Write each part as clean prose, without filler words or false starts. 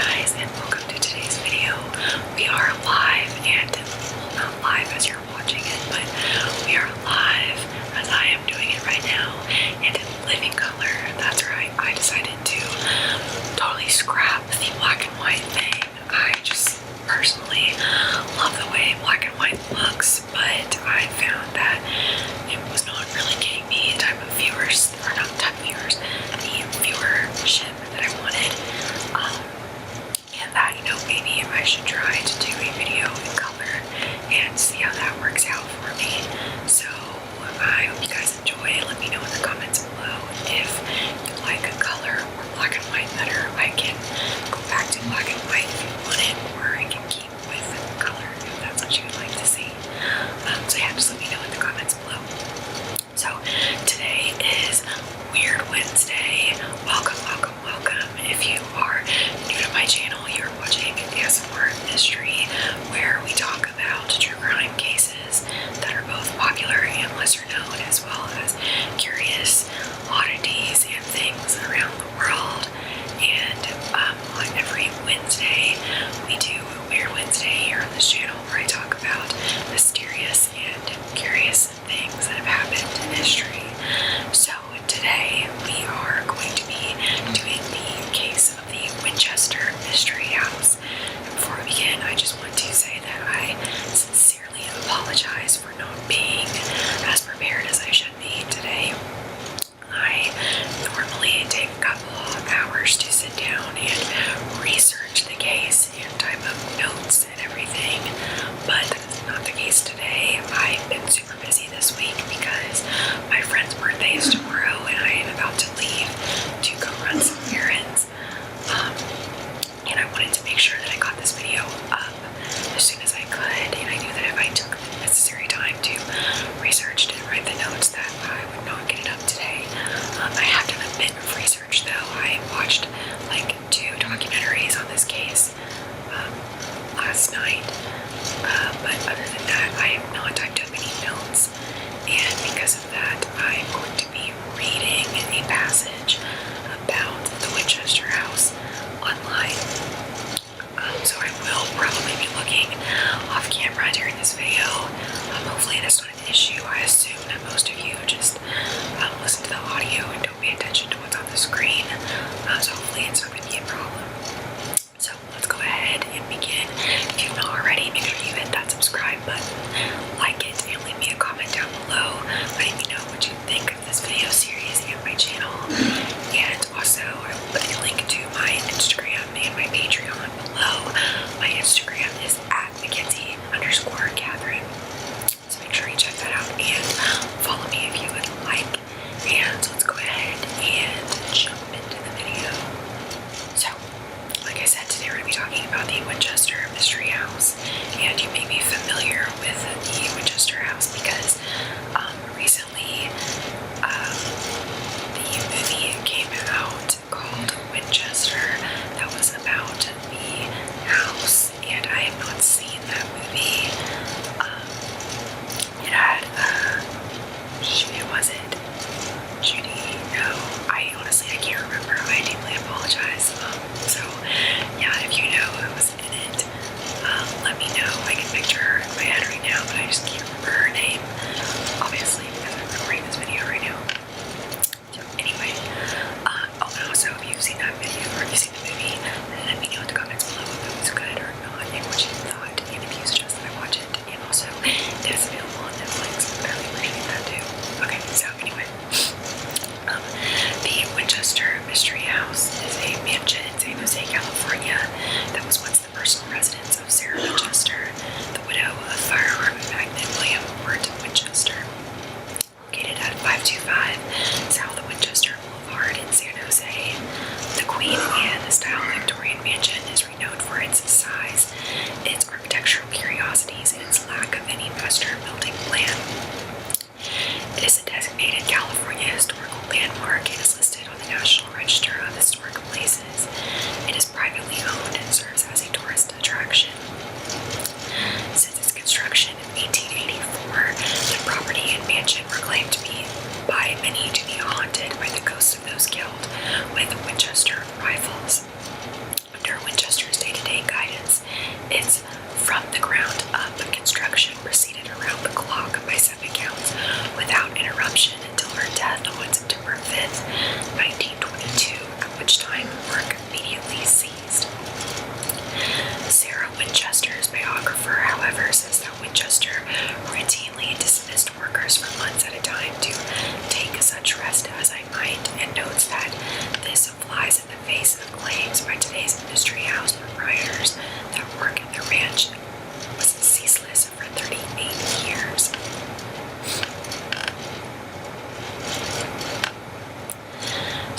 guys, and welcome to today's video. We are live, and well, not live as you're watching it, but we are live as I am doing it right now, and in living color. That's right, I decided to totally scrap the black and white thing. I just personally love the way black and white looks, but I found that it was not really getting me the type of viewers, or not type of viewers, the viewership that I wanted. And that, maybe I should try to do a video in color and see how that works out for me. So I hope you guys enjoy. Let me know in the comments below if you like color or black and white better. I can go back to black and white if you want it, or I can keep with color if that's what you would like to see. So yeah, just let me know in the comments below. So today is Weird Wednesday. Welcome, welcome, welcome. If you are new to my channel, you're watching ASMR Mystery, where we talk about true crime cases that are both popular and lesser known, as well as curious oddities and things around the world. And on every Wednesday, we do a Weird Wednesday here on this channel, where I talk about mysterious and curious things that have happened in history. So today we are going to be doing the case of the Winchester Mystery House. And before we begin, I just want to say that I sincerely apologize for not being as prepared as I should be today. I normally take a couple of hours to sit down and research the case and type up notes and everything, but that's not the case today. I've been super busy this week because my friend's birthday is tomorrow and I am about to leave to go run some errands. And I wanted to make sure that I got this video up as soon as I could, and I knew that if I took the necessary time to research and write the notes that I would not get it up today. I have done a bit of research though. I watched like 2 documentaries on this case last night, but other than that I have not typed up any notes, and because of that I'm going to be reading a passage about the Winchester House online. So I will probably be looking off camera during this video. Hopefully that's not an issue. I assume that most of you just listen to the audio and don't pay attention to what's on the screen. So hopefully it's not going to be a problem. So let's go ahead and begin. If you've not already, make sure you hit that subscribe button, like it, and leave me a comment down below letting me know what you think of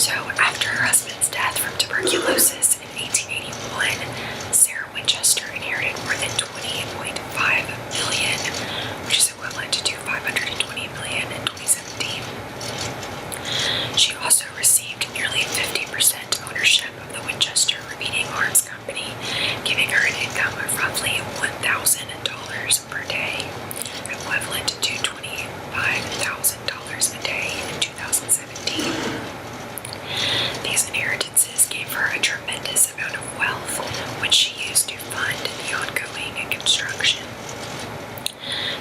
So after her husband's death from tuberculosis in 1881, Sarah Winchester inherited more than $20.5 million, which is equivalent to $520 million in 2017. She also received nearly 50% ownership of the Winchester Repeating Arms Company, giving her an income of roughly $1,000 per day, equivalent to $25,000 a day in 2017. These inheritances gave her a tremendous amount of wealth, which she used to fund the ongoing construction.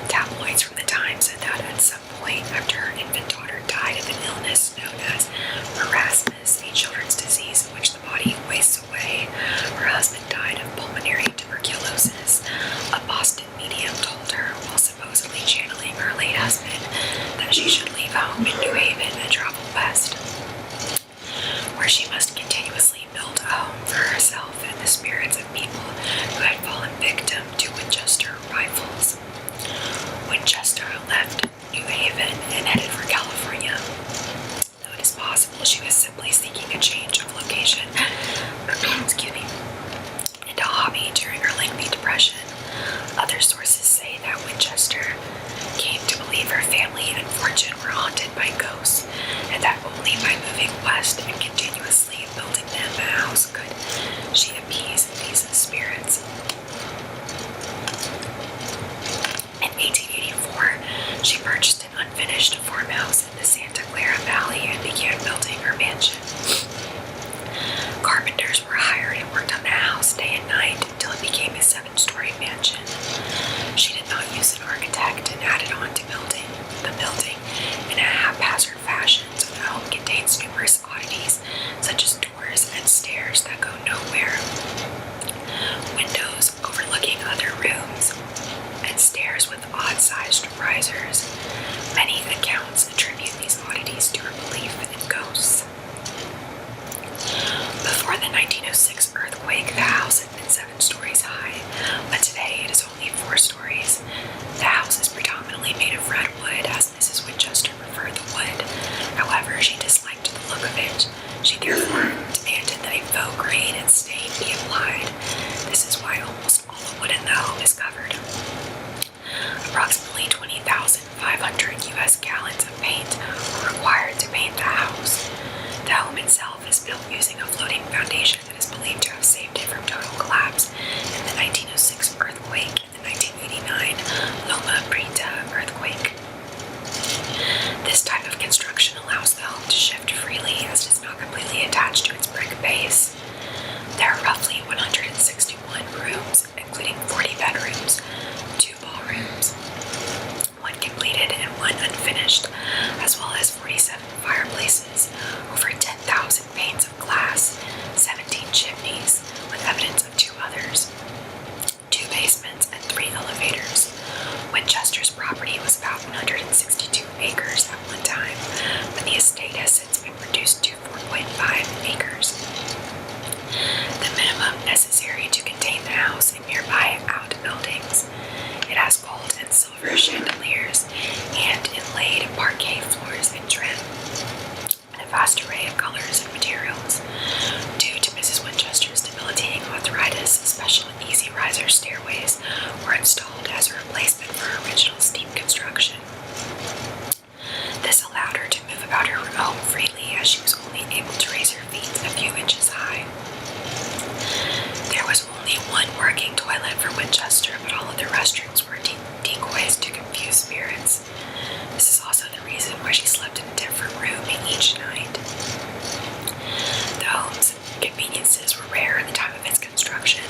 Tabloids from the time said that at some point after her infant daughter died of an illness known as marasmus, a children's disease in which the body wastes away, her husband died of pulmonary tuberculosis. A Boston medium told her, while supposedly channeling her late husband, that she should leave home in New Haven and travel west, where she must continuously build a home for herself and the spirits of people who had fallen victim to Winchester rifles. Winchester left New Haven and headed for California, though it is possible she was simply seeking a change of location and a hobby during her lengthy depression. Other sources say that Winchester came to believe her family and fortune were haunted by ghosts, and that only by moving west and continuously building them a house could she appease these spirits. In 1884, she purchased an unfinished farmhouse in the Santa Clara Valley and began building her mansion. Carpenters were hired and worked on the house day and night until it became a 7-story mansion. She did not use an architect and added on to the building in a haphazard fashion, so the home contains numerous oddities such as doors and stairs that go nowhere, windows overlooking other rooms, and stairs with odd-sized risers. Many accounts attribute these oddities to her belief in ghosts. Before the 1906 earthquake, the house had been 7 stories high, but today it is only 4 stories. The house is predominantly made of red wood, as Mrs. Winchester preferred the wood. However, she disliked the look of it. She therefore demanded that a faux green and stain be applied. This is why almost all the wood in the home is covered. Approximately 20,500 US gallons of paint were required to paint the house. The home itself is built using a floating foundation that is believed to have saved it from total collapse in the 1906 earthquake and the 1989 Loma Prieta earthquake. This type of construction allows the home to shift freely as it is not completely attached to its brick base. There are roughly 161 rooms, including 40 bedrooms, 2 ballrooms, 1 completed and 1 unfinished, as well as 47 fireplaces, over 10,000 panes of glass, 17 chimneys, with evidence of 2 others, 2 basements, and 3 elevators. Winchester's property was about 162 acres at one time, but the estate has since been reduced to 4.5 acres. The minimum necessary to contain the house and nearby outbuildings. It has gold and silver chandeliers and inlaid parquet floors and trim, and a vast array of colors and materials. Due to Mrs. Winchester's debilitating arthritis, special easy riser stairways were installed as a replacement for her original steep construction. This allowed her to move about her home freely, as she was only able to raise her feet a few inches high. There was only 1 working toilet for Winchester, but all of the restrooms were decoys to confuse spirits. This is also the reason why she slept in a different room each night. The home's conveniences were rare at the time of its construction.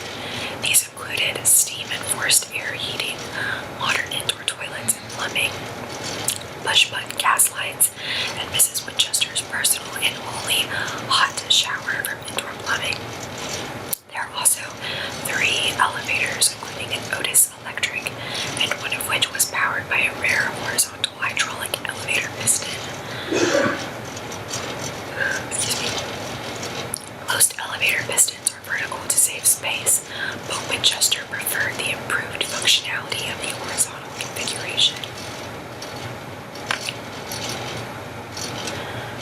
These included steam and forced air heating, modern indoor toilets and plumbing, push-button gas lights, and Mrs. Winchester's personal and only hot shower from indoor plumbing. There are also 3 elevators, including an Otis electric, and one of which was powered by a rare horizontal hydraulic elevator piston. Most elevator pistons are vertical to save space, but Winchester preferred the improved functionality of the horizontal configuration.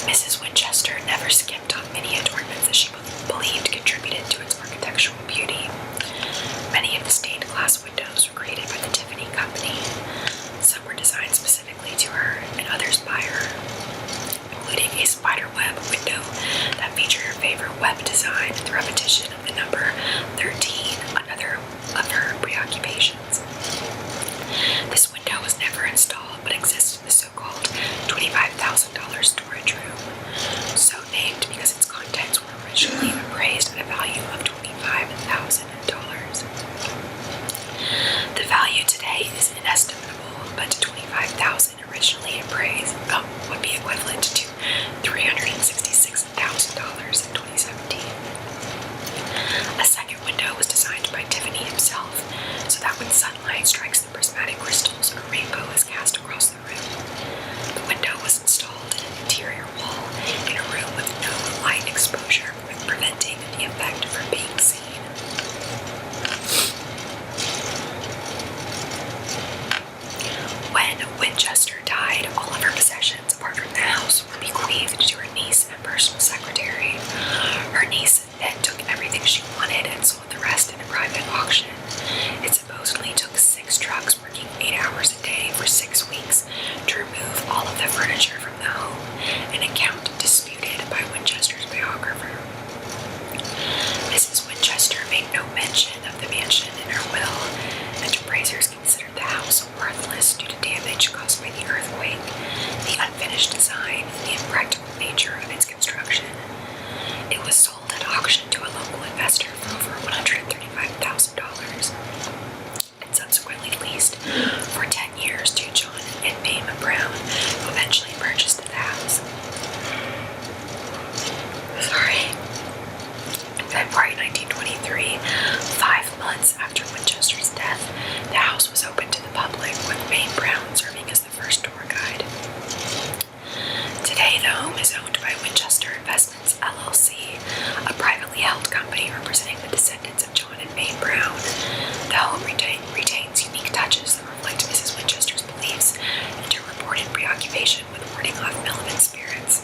Mrs. Winchester never never skimped on many adornments that she believed contributed to its architectural beauty. Many of the stained glass windows were created by the Tiffany Company. Some were designed specifically to her, and others by her, including a spider web window that featured her favorite web design, the repetition of the number 13, another of her preoccupations. This window was never installed, but exists in the so-called $25,000 storage room, so named because its contents were originally appraised at a value of $25,000. The value today is inestimable, but $25,000 originally appraised would be equivalent to $366,000 in 2017. A second window was designed by Tiffany himself, so that when sunlight strikes the prismatic crystals, a rainbow is cast across the room. The window was installed in an interior wall in a room with no light exposure, preventing the effect from being seen. When Winchester died, all of her possessions, apart from the house, were bequeathed to her niece and personal secretary. Her niece then took everything she wanted and sold the rest in a private auction. It supposedly took 6 trucks working 8 hours a day for 6 weeks to remove all of the furniture from the home, an account disputed by Winchester's biographer. Mrs. Winchester made no mention of the mansion in her will, and appraisers considered the house worthless due to damage caused by the earthquake, the unfinished design, and the impractical nature of its construction. It was sold at auction to a local investor for over $135,000 and subsequently leased for 10 years to John and Mame Brown, who eventually purchased the house. In February 1923, 5 months after Winchester's death, the house was opened to the public, with Mame Brown serving as the first tour guide. Today, the home is owned by Winchester Investments, LLC, a privately held company representing the descendants of John and Mame Brown. The home retains unique touches that reflect Mrs. Winchester's beliefs and her reported preoccupation with warding off malevolent spirits.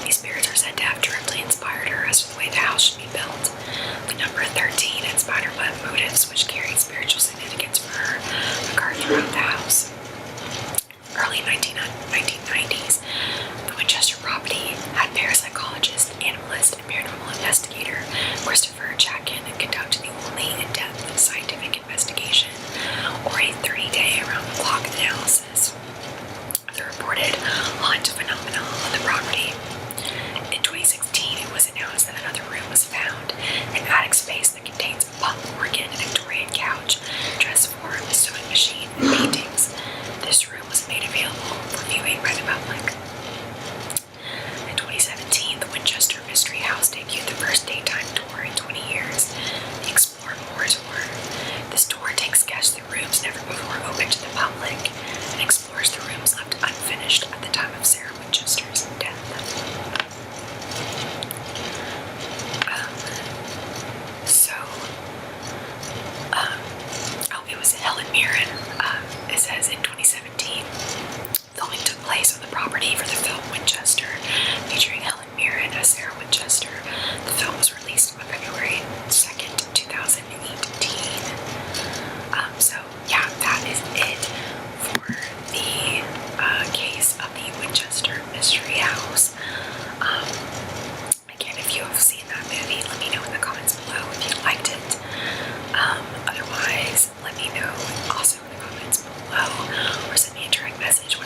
These spirits are said to have directly inspired her as to the way the house should be built. The number 13 and spiderweb motifs, which carried spiritual significance for her, occur throughout the house. Early 1990s, the Winchester property had parapsychologist, animalist, and paranormal investigator Christopher Chatkin conduct the only in-depth scientific investigation, or a 30-day around-the-clock analysis, of the reported haunt phenomena on the property. In 2016, it was announced that another room was found, an attic space that contains a pump organ, a Victorian couch, dress form, a sewing machine, and paintings. This room was made available for viewing by the public. In 2017, the Winchester Mystery House debuted the first daytime tour in 20 years, the Explore More Tour. This tour takes guests through rooms never before open to the public and explores the rooms left unfinished at the time of Sarah Winchester's death. It was Helen Mirren. It says in 2017, filming took place on the property for the film Winchester, featuring Helen Mirren as Sarah Winchester. The film was released on February 2nd, 2018. So yeah, that is it for the case of the Winchester Mystery House. Again, if you have seen that movie, let me know in the comments below if you liked it. Otherwise, let me know also in the comments below, or send me a direct message